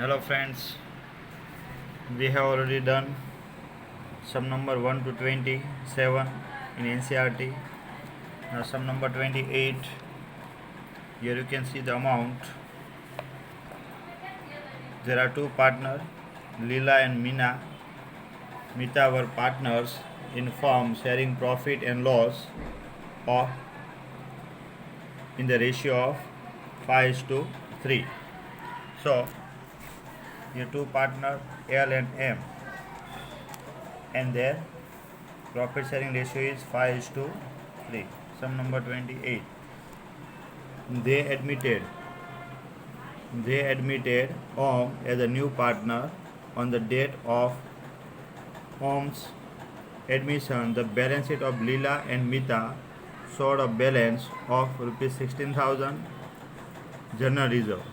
Hello friends, we have already done sum number 1 to 27 in NCERT. Now sum number 28. Here you can see the amount. There are two partners, Leela and Meena. Mita were partners in firm sharing profit and loss of in the ratio of 5:3. So your two partners L and M, and their profit sharing ratio is 5:3. Sum number 28. They admitted Om as a new partner on the date of Om's admission. The balance sheet of Leela and Mita showed a balance of rupees 16,000 general reserve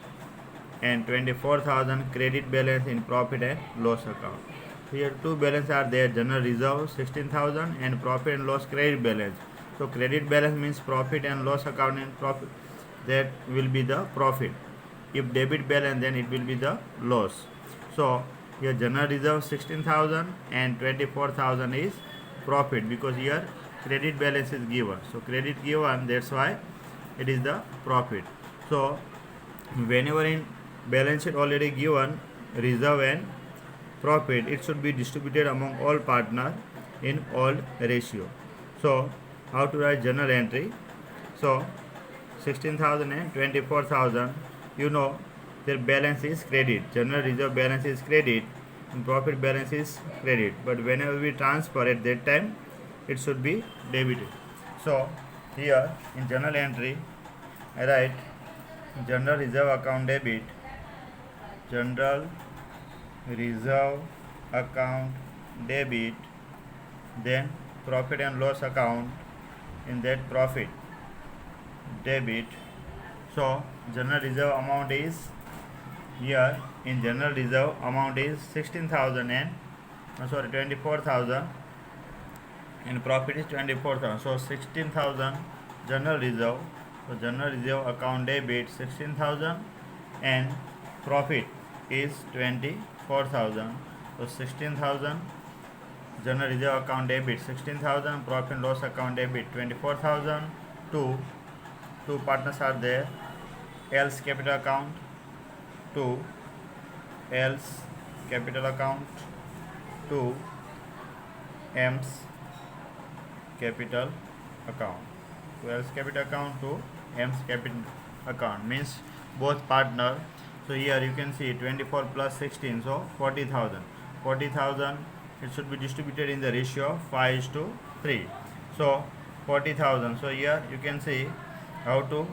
and 24,000 credit balance in profit and loss account. Here two balances are there: general reserve 16,000 and profit and loss credit balance. So credit balance means profit and loss account, and profit, that will be the profit. If debit balance, then it will be the loss. So here general reserve 16,000 and 24,000 is profit, because here credit balance is given. So credit given, that's why it is the profit. So whenever in balance sheet already given reserve and profit, it should be distributed among all partners in all ratio. So how to write journal entry? So 16,000 and 24,000, you know their balance is credit. General reserve balance is credit and profit balance is credit, but whenever we transfer at that time, it should be debited. So here in journal entry, I write general reserve account debit, general reserve account debit, then profit and loss account, in that profit debit. So general reserve amount is, here in general reserve amount is 16,000 and 24,000, and profit is 24,000. So 16,000 general reserve. So general reserve account debit 16,000 and profit is 24,000. So 16,000 general reserve account debit 16,000, profit and loss account debit 24,000. Two partners are there, L's capital account to L's capital account to M's capital account. To L's capital account to M's capital account means both partner. So here you can see 24 plus 16, so 40,000. 40,000, it should be distributed in the ratio of 5:3. So 40,000. So here you can see how to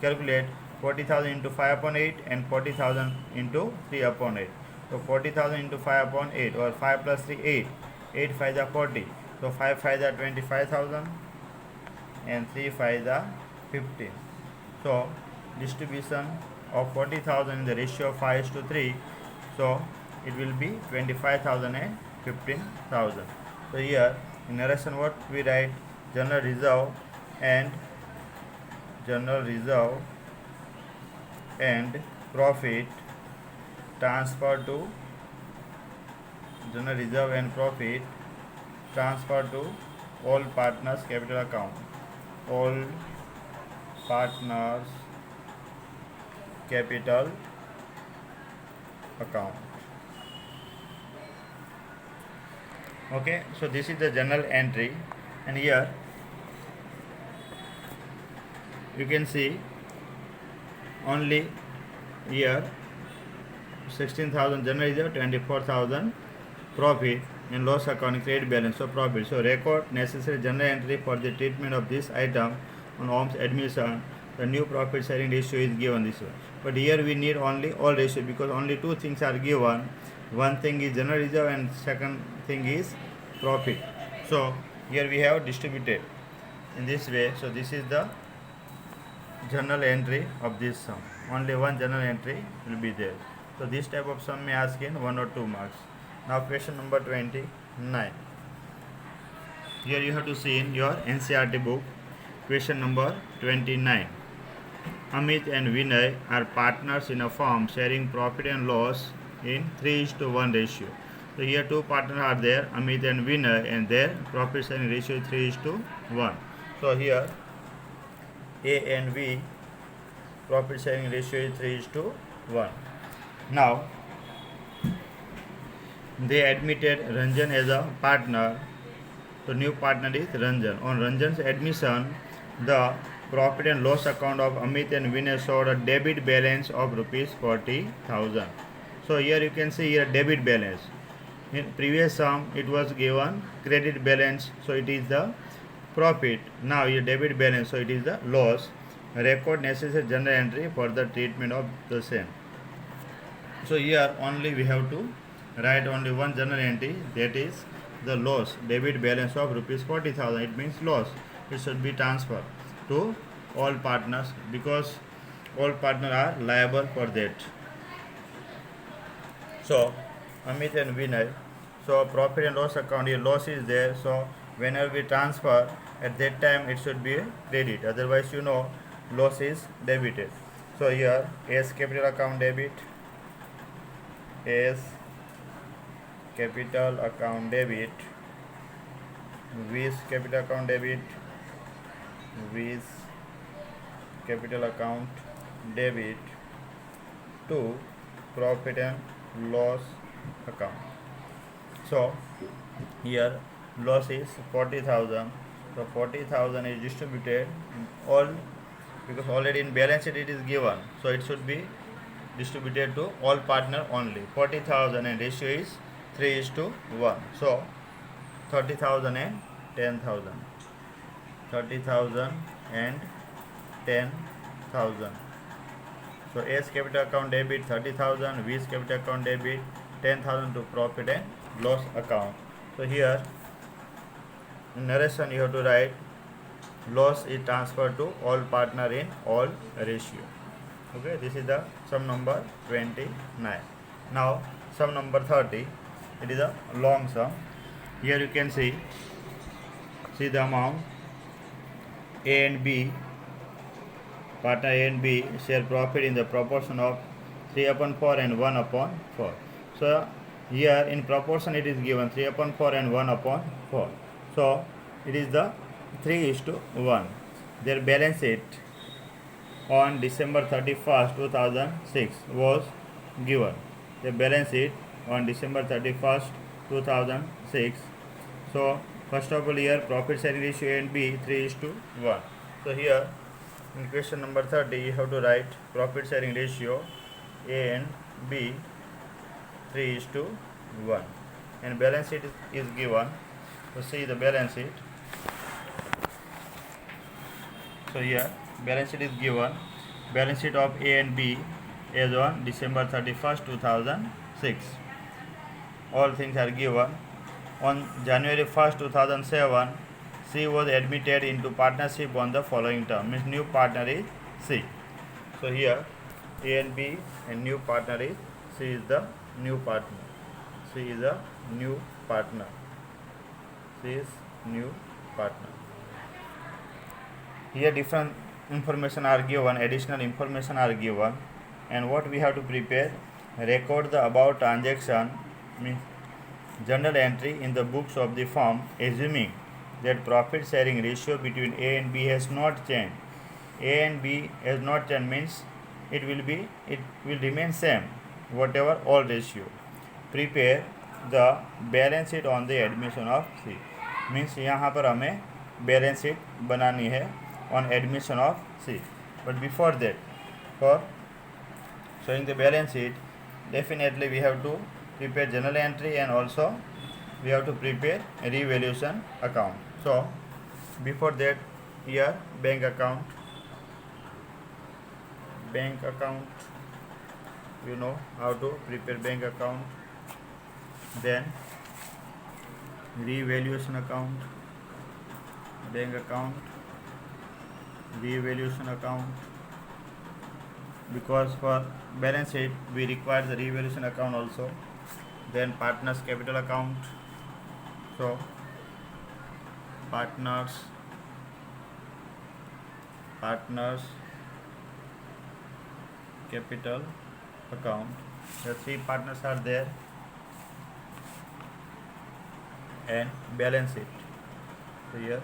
calculate 40,000 into 5 upon 8 and 40,000 into 3 upon 8. So 40,000 into 5 upon 8, or 5 plus 3, 8. 8 5 are 40. So 5 5 are 25,000 and 3 5 are 15. So distribution of 40,000 in the ratio of 5:3. So it will be 25,000 and 15,000. So here in narration what we write, general reserve and profit transfer to general reserve and profit transfer to all partners capital account. All partners capital account. Okay, so this is the journal entry, and here you can see only here 16,000 general reserve, 24,000 profit and loss account credit balance. So profit. So record necessary journal entry for the treatment of this item on Om's admission. The new profit sharing ratio is given this way. But here we need only all ratio, because only two things are given. One thing is general reserve and second thing is profit. So here we have distributed in this way. So this is the journal entry of this sum. Only one journal entry will be there. So this type of sum may ask in 1 or 2 marks. Now question number 29. Here you have to see in your NCERT book question number 29. Amit and Vinay are partners in a firm sharing profit and loss in 3:1 ratio. So here two partners are there, Amit and Vinay, and their profit sharing ratio is 3:1. So here A and V profit sharing ratio is 3:1. Now they admitted Ranjan as a partner. So new partner is Ranjan. On Ranjan's admission, the profit and loss account of Amit and Vinay showed a debit balance of rupees 40,000. So here you can see here debit balance. In previous sum it was given credit balance, so it is the profit. Now here debit balance, so it is the loss. Record necessary journal entry for the treatment of the same. So here only we have to write only one journal entry, that is the loss, debit balance of rupees 40,000. It means loss. It should be transferred to all partners because all partners are liable for that. So Amit and Vinay, so profit and loss account, here loss is there, so whenever we transfer at that time it should be a credit, otherwise loss is debited. So here as capital account debit, as capital account debit, with capital account debit, with capital account debit to profit and loss account. So here loss is 40,000. So 40,000 is distributed all, because already in balance sheet it is given, so it should be distributed to all partner only. 40,000 and ratio is 3:1. So 30,000 and 10,000. 30,000 and 10,000. So as capital account debit 30,000, with capital account debit 10,000 to profit and loss account. So here in narration you have to write loss is transferred to all partner in all ratio. Okay, this is the sum number 29. Now sum number 30, it is a long sum. Here you can see the amount. A and B, partner A and B share profit in the proportion of 3/4 and 1/4. So here in proportion it is given 3/4 and 1/4. So it is the 3:1. Their balance sheet on December 31st, 2006 was given. The balance sheet on December 31st, 2006. So first of all here profit sharing ratio A and B 3:1. So here in question number 30 you have to write profit sharing ratio A and B 3:1, and balance sheet is given. So see the balance sheet. So here balance sheet is given. Balance sheet of A and B as on December 31st, 2006. All things are given. On January 1st, 2007, C was admitted into partnership on the following term. Means new partner is C. So here A and B and new partner is C is the new partner. C is a new partner. C is new partner. Here different information are given, additional information are given, and what we have to prepare, record the above transaction, means journal entry in the books of the firm, assuming that profit sharing ratio between A and B has not changed. A and B has not changed means it will remain same whatever all ratio. Prepare the balance sheet on the admission of C. Means यहाँ पर हमें balance sheet बनानी है on admission of C. But before that, for showing the balance sheet, definitely we have to prepare journal entry and also we have to prepare a revaluation account. So before that, here bank account, you know how to prepare bank account. Then revaluation account, bank account, revaluation account, because for balance sheet we require the revaluation account also. Then partners capital account. So partners capital account. The three partners are there, and balance sheet. So here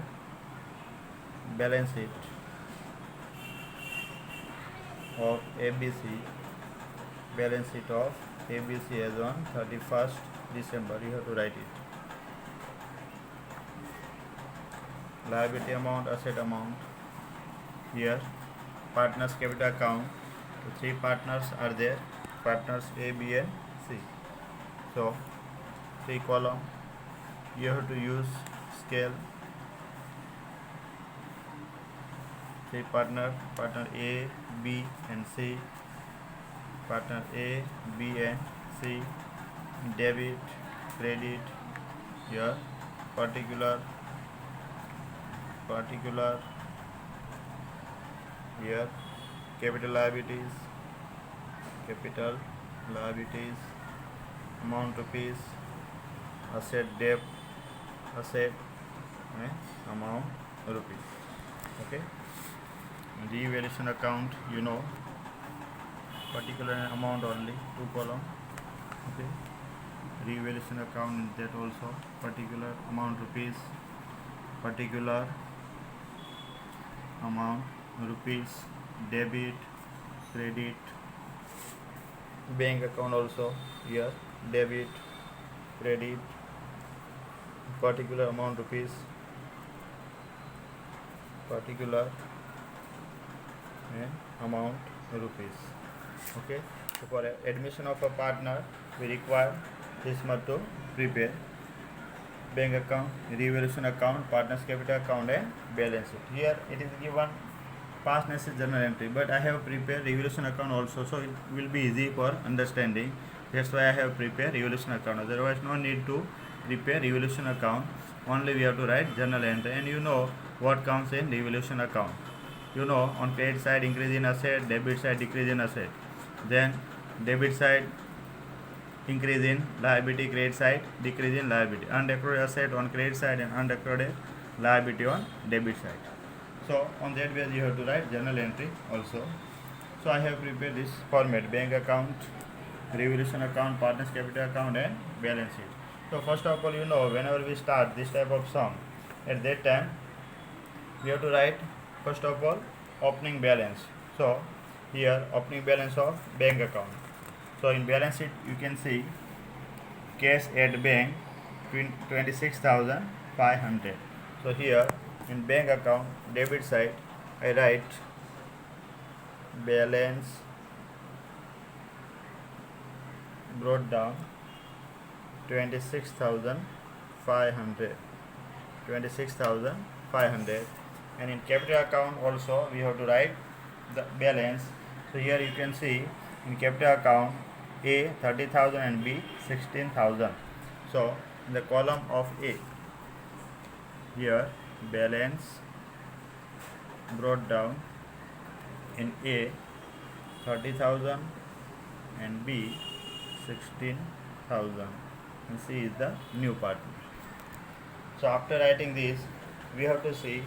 balance sheet of ABC, balance sheet of ABC as on 31st December. You have to write it. Liability amount, asset amount. Here partners capital account. So three partners are there, partners A, B and C. So three column. You have to use scale. Three partner A, B and C. Partner A, B and C. Debit, credit. Here particular, here capital liabilities, amount rupees, asset debt, amount rupees. Okay. Revaluation account, particular amount only, two column. Okay. Revaluation account, that also particular amount rupees, particular amount rupees, debit, credit. Bank account also, here debit, credit, particular amount rupees, particular amount rupees. Okay. So for admission of a partner, we require this much to prepare: bank account, revaluation account, partners capital account and balance sheet. Here it is given past necessary journal entry, but I have prepared revaluation account also, so it will be easy for understanding. That's why I have prepared revaluation account. Otherwise no need to prepare revaluation account, only we have to write journal entry. And you know what comes in revaluation account. On credit side increase in asset, debit side decrease in asset, then debit side increase in liability, credit side decrease in liability, unrecorded asset on credit side and unrecorded liability on debit side. So on that way you have to write journal entry also. So I have prepared this format: bank account, revaluation account, partners capital account and balance sheet. So first of all, whenever we start this type of sum, at that time we have to write first of all opening balance. So here opening balance of bank account. So in balance sheet you can see cash at bank 26,500. So here in bank account debit side I write balance brought down 26,500, and in capital account also we have to write the balance. So here you can see in capital account A 30,000 and B 16,000. So in the column of A, here balance brought down in A 30,000 and B 16,000, and C is the new partner. So after writing this, we have to see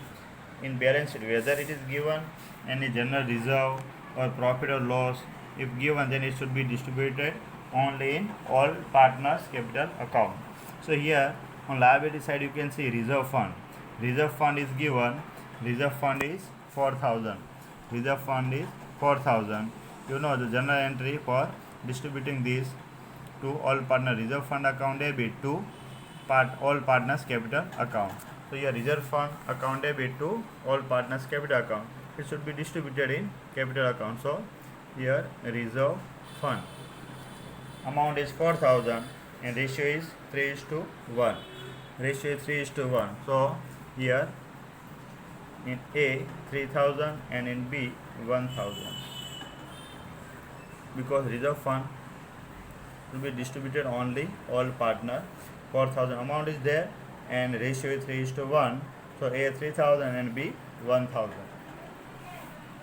in balance sheet whether it is given any general reserve or profit or loss. If given, then it should be distributed only in all partners capital account. So here on liability side you can see reserve fund. Reserve fund is given. Reserve fund is 4,000. Reserve fund is 4,000. The journal entry for distributing this to all partner reserve fund account debit to all partners capital account. So here reserve fund account debit to all partners capital account. It should be distributed in capital account. So here reserve fund amount is 4,000 and ratio is 3:1. Ratio is 3:1. So here in A 3,000 and in B 1,000, because reserve fund will be distributed only all partner. 4,000 amount is there and ratio is 3:1. So A 3,000 and B 1,000.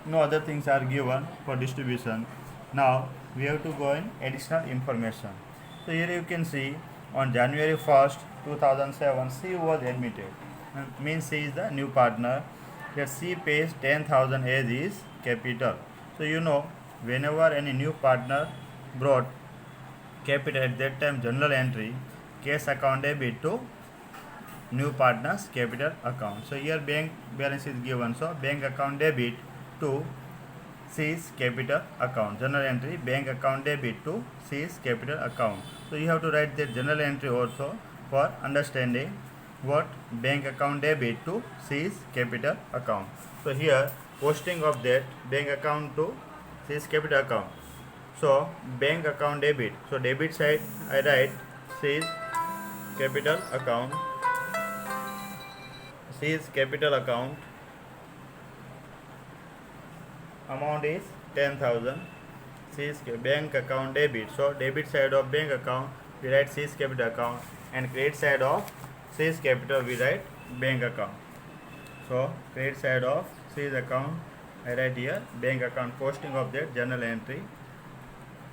No other things are given for distribution. Now we have to go in additional information. So here you can see on January 1st 2007 C was admitted, means C is the new partner. Here C pays 10,000 as his capital. So whenever any new partner brought capital, at that time journal entry cash account debit to new partner's capital account. So here bank balance is given, so bank account debit to C's capital account. Journal entry bank account debit to C's capital account. So you have to write the journal entry also for understanding what bank account debit to C's capital account. So here posting of that bank account to C's capital account. So bank account debit. So debit side I write C's capital account. C's capital account amount is 10,000. C's bank account debit. So debit side of bank account we write C's capital account, and credit side of C's capital we write bank account. So credit side of C's account I write here bank account. Posting of that journal entry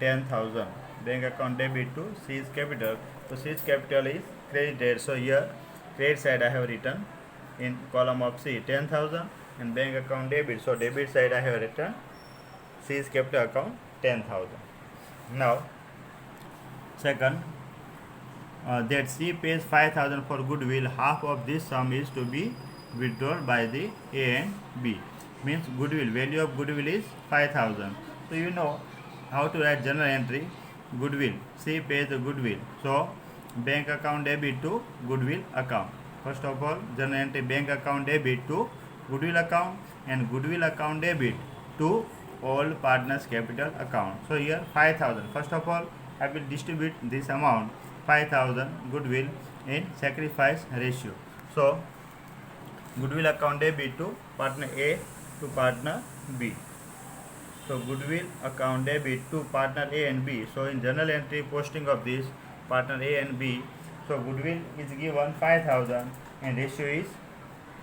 10,000. Bank account debit to C's capital. So C's capital is credited. So here credit side I have written in column of C 10,000 and bank account debit. So debit side I have written C's capital account 10,000. Now second, that C pays 5,000 for goodwill. Half of this sum is to be withdrawn by the A and B. Means goodwill, value of goodwill is 5,000. So you know how to write journal entry goodwill. C pays the goodwill. So bank account debit to goodwill account. First of all, journal entry bank account debit to goodwill account and goodwill account debit to all partners capital account. So here 5,000. First of all, I will distribute this amount 5,000 goodwill in sacrifice ratio. So goodwill account debit to partner A to partner B. So goodwill account debit to partner A and B. So in journal entry posting of this partner A and B, so goodwill is given 5,000 and ratio is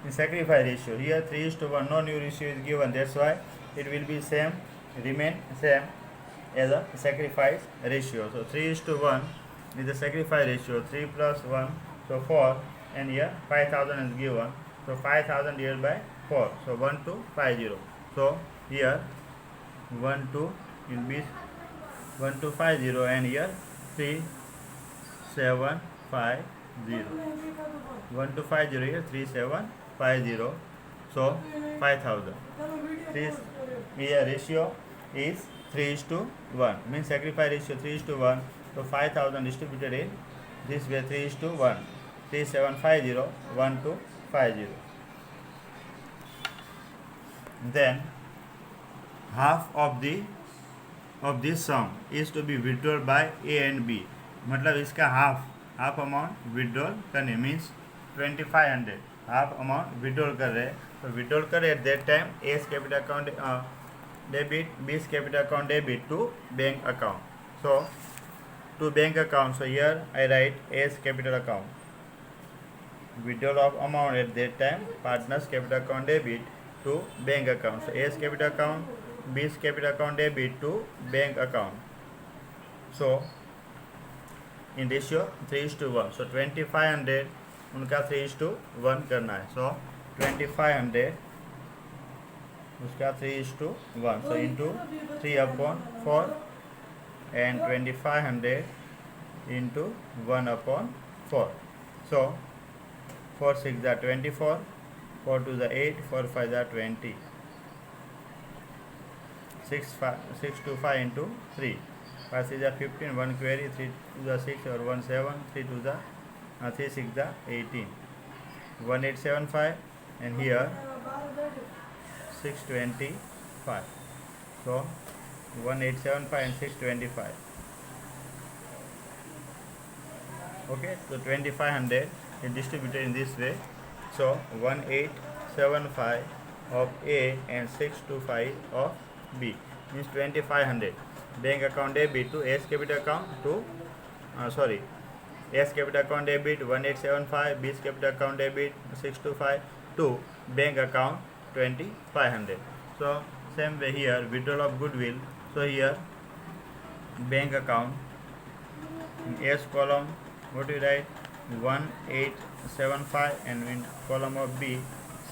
in sacrifice ratio. Here 3:1, no new ratio is given. That's why it will be same, remain same as a sacrifice ratio. So 3:1 is the sacrifice ratio. 3 plus 1, so 4, and here 5,000 is given. So 5,000 divided by 4. So 1250. So here 12 will be 1250 and here 3750. 1250 here 3750. So 5,000. This here ratio is 3:1. Means sacrifice ratio 3:1. So 5,000 distributed in this way 3:1. 3750 1250. Then half of this sum is to be withdrawn by A and B. मतलब इसका half amount withdrawal करने means 2500 half amount withdrawal कर रहे हैं. तो withdrawal कर at that time as capital account debit बीस capital account debit to bank account. So to bank account. So here I write as capital account. Withdrawal of amount at that time partners capital account debit to bank account. So as capital account, B's capital account debit to bank account. So in ratio 3:1. So 2500 उनका 3:1 करना है. So 2500 उसका 3:1. So into 3/4 and 2500 into 1/4. So 4 6 are 24, 4 2 are 8, 4 5 are 20. 6 2 5 into 3. 5 6 are 15, 1 query, 3 2 are 6 or 1 7, 3 2 are 3 6 are 18. 1875 and here 625. So 1875 and 625. Okay, so 2500 is distributed in this way. So 1875 of A and 625 of B means 2500. Bank account debit to S capital account to S capital account debit 1875, B's capital account debit 625 to bank account 2500. So same way here withdrawal of goodwill. So here bank account in S column what we write 1875 and in column of B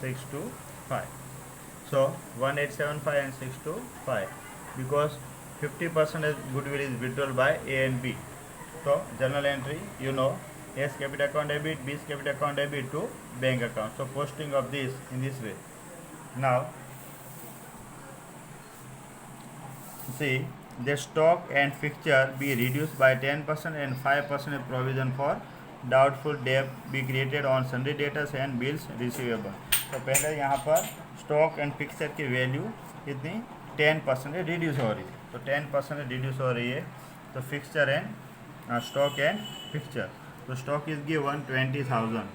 625. So 1875 and 625. because 50% goodwill is withdrawn by A and B. So journal entry, you know, A's capital account debit, B's capital account debit to bank account. So posting of this in this way. Now see, the stock and fixture be reduced by 10% and 5% provision for doubtful debt be created on sundry debtors and bills receivable. तो पहले यहाँ पर stock and fixture की value कितनी 10% reduce हो रही है, तो 10% रिड्यूस हो रही है. तो fixture and stock and fixture, तो stock is given 20,000,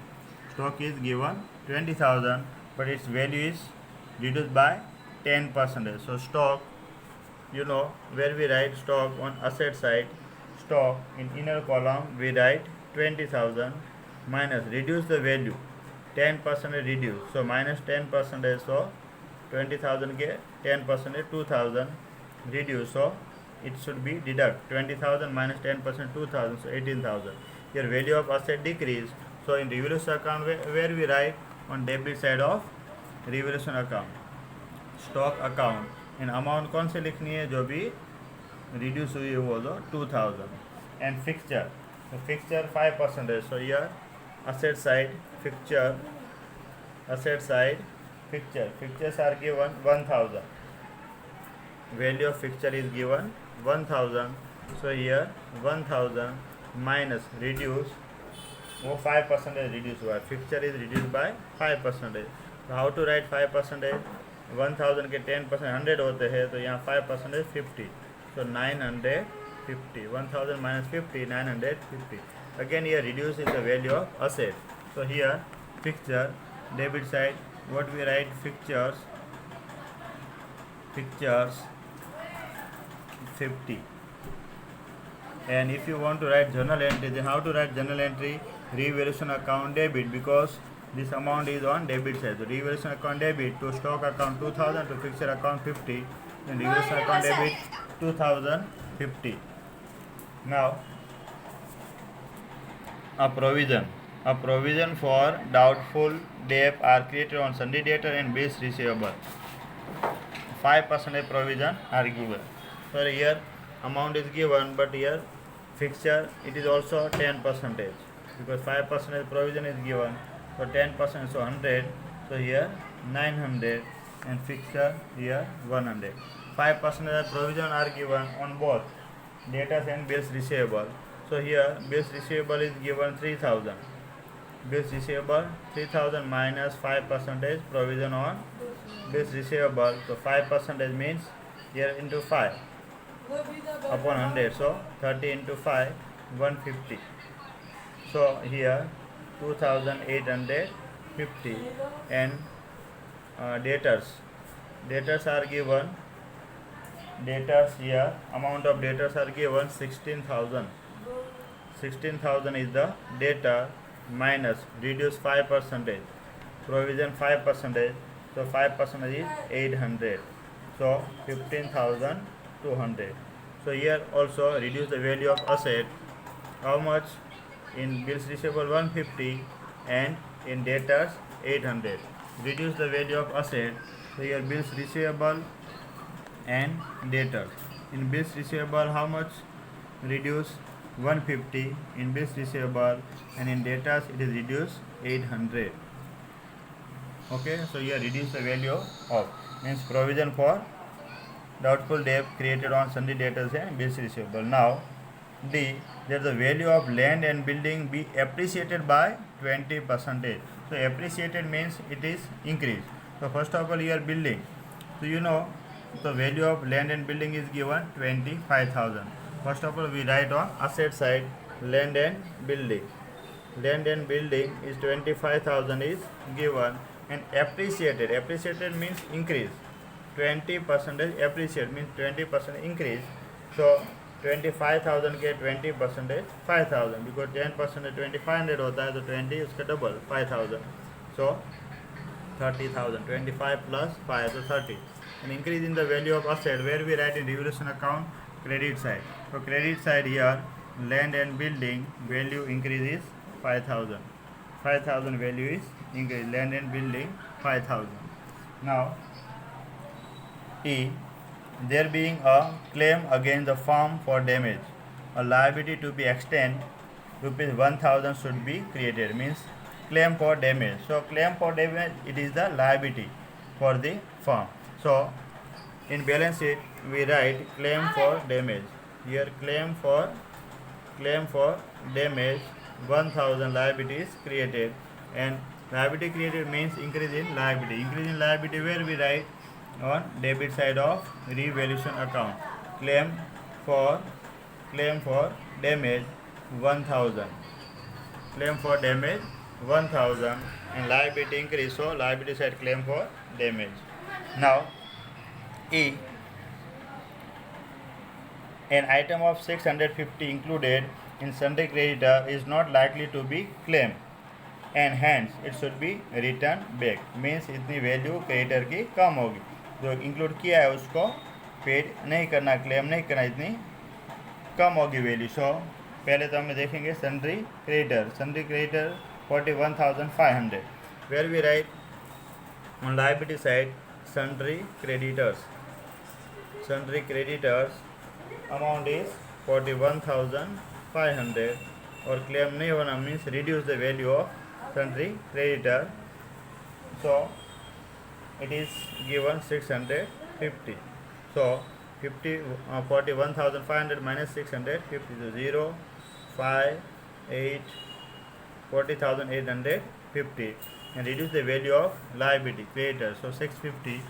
stock is given 20,000 but its value is reduced by 10%. So stock, you know, where we write stock on asset side, stock in inner column we write 20,000 minus reduce the value 10% reduce, so minus 10%, so 20,000 के 10% 2,000 reduce, so it should be deduct 20,000 minus 10% 2,000, so 18,000. Here value of asset decrease, so in revaluation account where we write on debit side of revaluation account, stock account, and amount कौन से लिखनी है जो भी reduce हुई है वो तो 2,000. and fixture, so fixture 5%, so here asset side fixture, asset side fixture, fixtures are given 1,000, value of fixture is given 1,000, so here 1,000 minus reduce, वो 5% reduce हुआ है, fixture is reduced by 5%. so how to write 5%? 1,000 के 10% 100 होते हैं, तो यहाँ 5% 50, so 950, 1,000 minus 50, 950. Again here reduce is the value of asset, so here fixture debit side what we write fixtures 50. And if you want to write journal entry, then how to write journal entry? Revaluation account debit, because this amount is on debit side, so revaluation account debit to stock account 2,000, to fixture account 50, and revaluation account debit 2,050. Now a provision for doubtful debt are created on sundry debtor and bills receivable. 5% provision are given. So here amount is given, but here fixture it is also 10%, because 5% provision is given, so 10%, so 100, so here 900, and fixture here 100. 5% provision are given on both debtors and bills receivable. So here bills receivable is given 3,000, bills receivable 3,000 minus 5% provision on bills receivable, so 5% means here into 5 upon 100, so 30 into 5, 150. So here 2,850, and debtors are given, debtors here amount of debtors are given 16,000. 16,000 is the debtor minus reduce 5%, provision 5%, so 5% is 800, so 15,200. So here also reduce the value of asset, how much? In bills receivable 150 and in debtors 800. Reduce the value of asset, so here bills receivable and debtors. In bills receivable how much? Reduce 150 in bills receivable, and in debtors it is reduced 800. Okay, so here reduce the value of, means provision for doubtful debt created on sundry debtors and bills receivable. Now D, that the value of land and building be appreciated by 20%. So appreciated means it is increased. So first of all here building, so you know the value of land and building is given 25,000. First of all we write on asset side land and building. Land and building is 25,000 is given, and appreciated means increase. 20% appreciate means 20% increase. So 25,000 के 20% 5,000, because 10% 2,500 होता है, तो 20 उसका double 5,000, so 30,000. 25 plus 5, so 30. An increase in the value of asset where we write in revaluation account credit side. So credit side here land and building value increase is 5,000. 5,000 value is increase, land and building 5,000. Now E, there being a claim against the firm for damage, a liability to be extended rupees 1000 should be created. Means claim for damage. So claim for damage, it is the liability for the firm. So in balance sheet we write claim for damage. Here claim for damage 1000 liability is created, and liability created means increase in liability. Increase in liability where we write on debit side of revaluation account. Claim for damage 1000. Claim for damage 1000 and liability increase, so liability side claim for damage. Now E, an item of 650 included in sundry creditor is not likely to be claimed and hence it should be returned back. Means इतनी value creditor की कम होगी, जो include किया है उसको paid नहीं करना, claim नहीं करना, इतनी कम होगी वैल्यू. सो पहले तो हम देखेंगे sundry creditor 41,500, where we write on liability side sundry creditors amount is 41,500 और क्लेम नहीं होना means reduce the value of sundry creditor, so it is given 650. So 41,500 minus 650, so 0 5 8 40,850 and reduce the value of liability creditor. So 650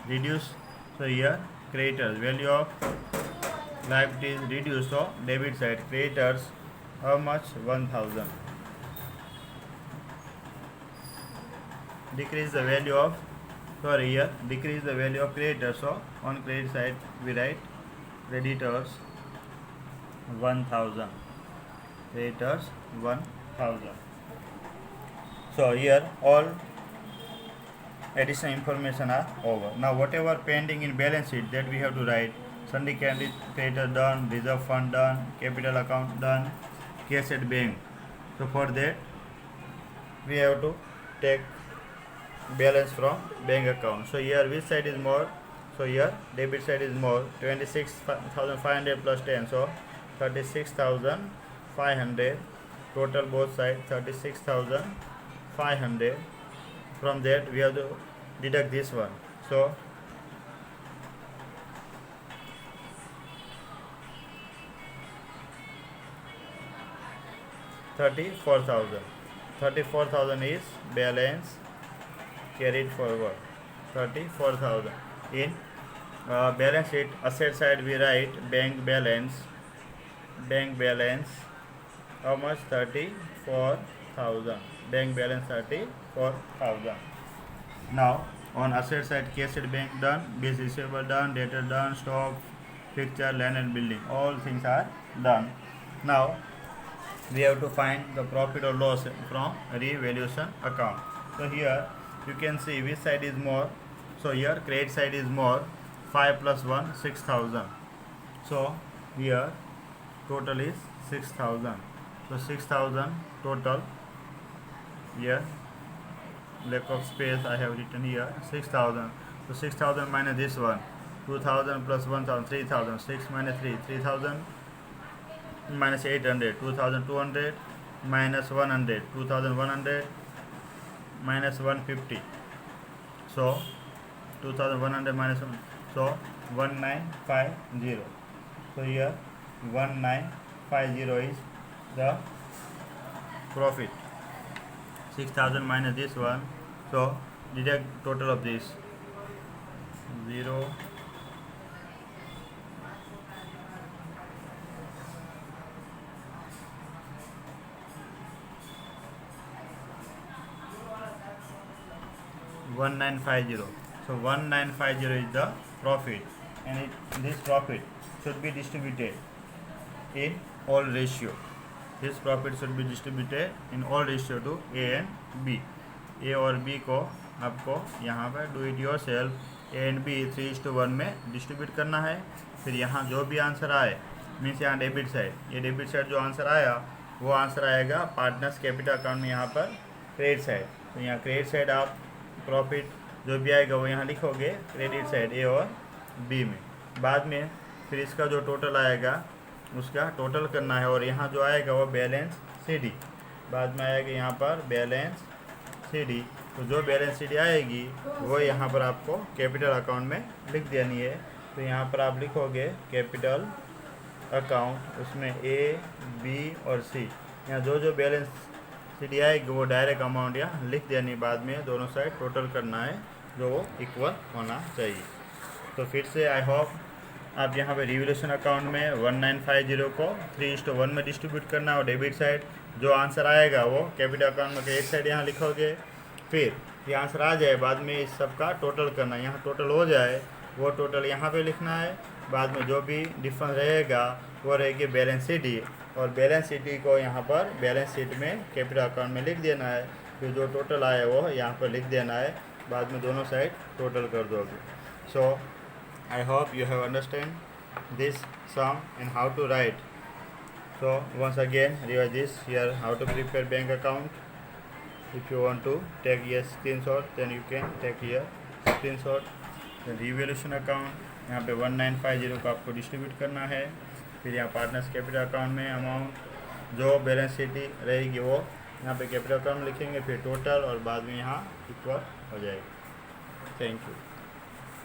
reduce, so here creditors value of liability is reduced, so debit side creditors how much 1,000. Decrease the value of, decrease the value of creditors, so on credit side we write creditors 1,000. So here all additional information are over. Now whatever pending in balance sheet, that we have to write. Sundry creditor done, reserve fund done, capital account done, cash at bank. So for that we have to take balance from bank account. So here which side is more? So here debit side is more, 26,500 plus 10, so 36,500 total, both side 36,500. From that we have to deduct this one, so 34,000 is balance carried forward. 34,000 in balance sheet asset side we write bank balance how much? 34,000. bank balance 34,000. Now on asset side cash at bank done, bills receivable done, debtor done, stock, fixture, land and building, all things are done. Now we have to find the profit or loss from revaluation account. So here you can see which side is more. So here credit side is more, 5 plus 1 6,000. So here total is 6,000. So 6,000 total. Here lack of space I have written here 6,000. So 6,000 minus this one, 2,000 plus 1,000, 3,000. 6 minus 3, 3,000 minus 800, 2,200 minus 100, 2,100 minus 150. So 2,100 minus 1, so 1950. So here 1950 is the profit. 6,000 minus this one, so deduct total of this 0 1950. So 1950 is the profit, and this profit should be distributed in all ratio. This profit should be distributed in all ratio to A and B. A और B को आपको यहाँ पर do it your self A and B 3:1 में distribute करना है. फिर यहाँ जो भी आंसर आए, मीन्स यहाँ डेबिट साइड, ये डेबिट साइड जो आंसर आया वो आंसर आएगा पार्टनर्स कैपिटल अकाउंट में, यहाँ पर क्रेडिट साइड. तो यहाँ क्रेडिट साइड आप प्रॉफिट जो भी आएगा वो यहाँ लिखोगे क्रेडिट साइड A और B में. बाद में फिर इसका जो टोटल आएगा उसका टोटल करना है, और यहाँ जो आएगा वो बैलेंस CD। बाद में आएगा यहाँ पर बैलेंस CD। तो जो बैलेंस CD आएगी वो यहाँ पर आपको कैपिटल अकाउंट में लिख देनी है। तो यहाँ पर आप लिखोगे कैपिटल अकाउंट, उसमें A, B और C, यहाँ जो बैलेंस CD आएगी वो डायरेक्ट अमाउंट यहाँ लिख देनी। बाद में दोनों साइड टोटल करना है जो वो इक्वल होना चाहिए। तो फिर से आई होप आप यहाँ पे रिवोल्यूशन अकाउंट में 1950 को 3:1 में डिस्ट्रीब्यूट करना, और डेबिट साइड जो आंसर आएगा वो कैपिटल अकाउंट में क्रेडिट साइड यहाँ लिखोगे। फिर ये आंसर आ जाए, बाद में इस सब का टोटल करना, यहाँ टोटल हो जाए वो टोटल यहाँ पे लिखना है। बाद में जो भी डिफरेंस रहेगा वो रहेगी बैलेंस CD, और बैलेंस CD को यहाँ पर बैलेंस शीट में कैपिटल अकाउंट में लिख देना है। फिर जो टोटल आए वो यहाँ पर लिख देना है, बाद में दोनों साइड टोटल कर दोगे। सो I hope you have understand this sum and how to write. So once again revise this here, how to prepare bank account. If you want to take a screenshot then you can take here screenshot. The revaluation account यहाँ पे 1950 को आपको distribute करना है। फिर यहाँ partners capital account में amount जो बैलेंस शीट रहेगी वो यहाँ पे कैपिटल अकाउंट लिखेंगे, फिर टोटल, और बाद में यहाँ इक्वल हो जाएगी। Thank you.